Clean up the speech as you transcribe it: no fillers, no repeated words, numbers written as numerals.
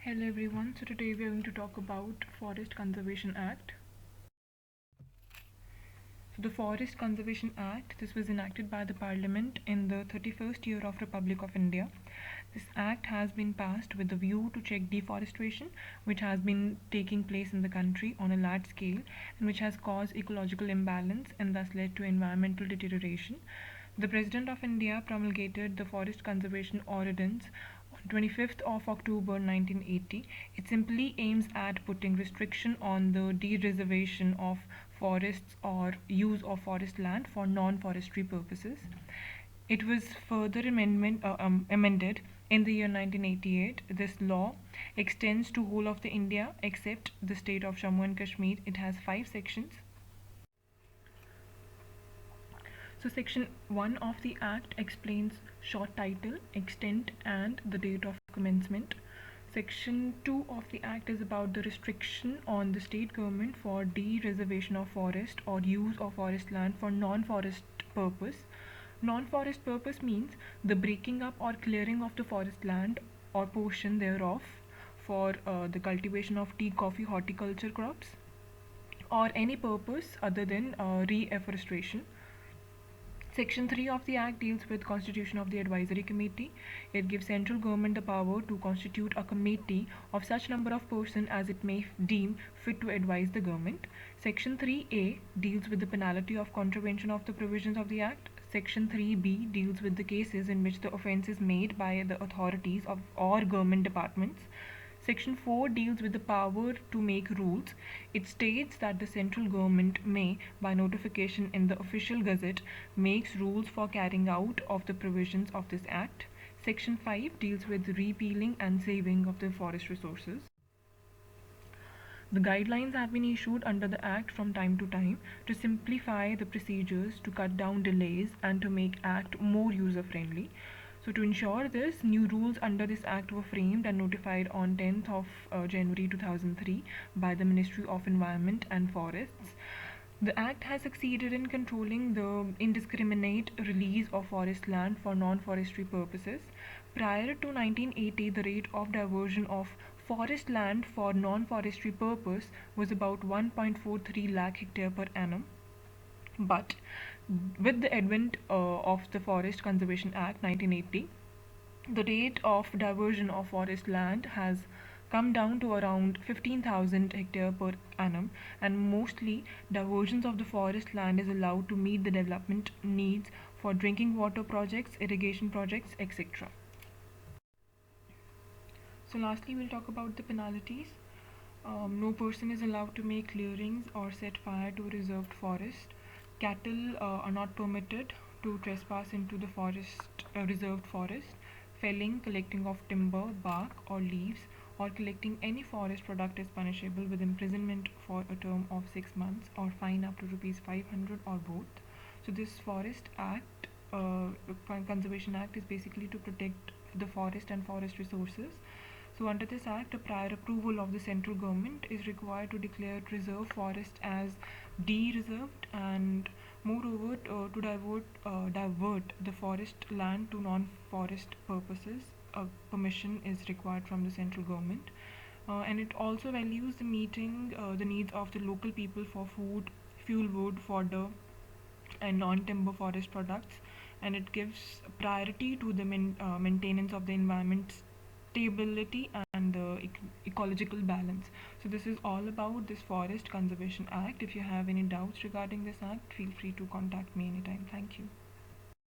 Hello everyone, so today we are going to talk about Forest Conservation Act. So the Forest Conservation Act, this was enacted by the Parliament in the 31st year of Republic of India. This act has been passed with a view to check deforestation, which has been taking place in the country on a large scale and which has caused ecological imbalance and thus led to environmental deterioration. The President of India promulgated the Forest Conservation Ordinance on 25th of October 1980. It simply aims at putting restriction on the de-reservation of forests or use of forest land for non-forestry purposes. It was further amended in the year 1988. This law extends to whole of the India except the state of Jammu and Kashmir. It has 5 sections. So section 1 of the act explains short title, extent and the date of commencement. Section 2 of the act is about the restriction on the state government for de-reservation of forest or use of forest land for non-forest purpose. Non-forest purpose means the breaking up or clearing of the forest land or portion thereof for the cultivation of tea, coffee, horticulture crops or any purpose other than reforestation. Section 3 of the Act deals with constitution of the advisory committee. It gives central government the power to constitute a committee of such number of persons as it may deem fit to advise the government. Section 3A deals with the penalty of contravention of the provisions of the Act. Section 3B deals with the cases in which the offence is made by the authorities of or government departments. Section 4 deals with the power to make rules. It states that the central government may, by notification in the official gazette, makes rules for carrying out of the provisions of this act. Section 5 deals with repealing and saving of the forest resources. The guidelines have been issued under the Act from time to time to simplify the procedures, to cut down delays, and to make Act more user-friendly. So to ensure this, new rules under this Act were framed and notified on 10th of January 2003 by the Ministry of Environment and Forests. The Act has succeeded in controlling the indiscriminate release of forest land for non-forestry purposes. Prior to 1980, the rate of diversion of forest land for non-forestry purpose was about 1.43 lakh hectare per annum. But with the advent of the Forest Conservation Act 1980, the rate of diversion of forest land has come down to around 15,000 hectare per annum, and mostly diversions of the forest land is allowed to meet the development needs for drinking water projects, irrigation projects, etc. So lastly, we'll talk about the penalties. No person is allowed to make clearings or set fire to a reserved forest. Cattle are not permitted to trespass into the reserved forest. Felling, collecting of timber, bark or leaves, or collecting any forest product is punishable with imprisonment for a term of 6 months or fine up to ₹500 or both. So this Forest Act, Conservation Act, is basically to protect the forest and forest resources. So under this act, a prior approval of the central government is required to declare reserve forest as de-reserved, and moreover to divert the forest land to non-forest purposes. A permission is required from the central government, and it also values the meeting the needs of the local people for food, fuel wood, fodder and non-timber forest products, and it gives priority to the maintenance of the environment stability and the ecological balance. So this is all about this Forest Conservation Act. If you have any doubts regarding this act, feel free to contact me anytime. Thank you.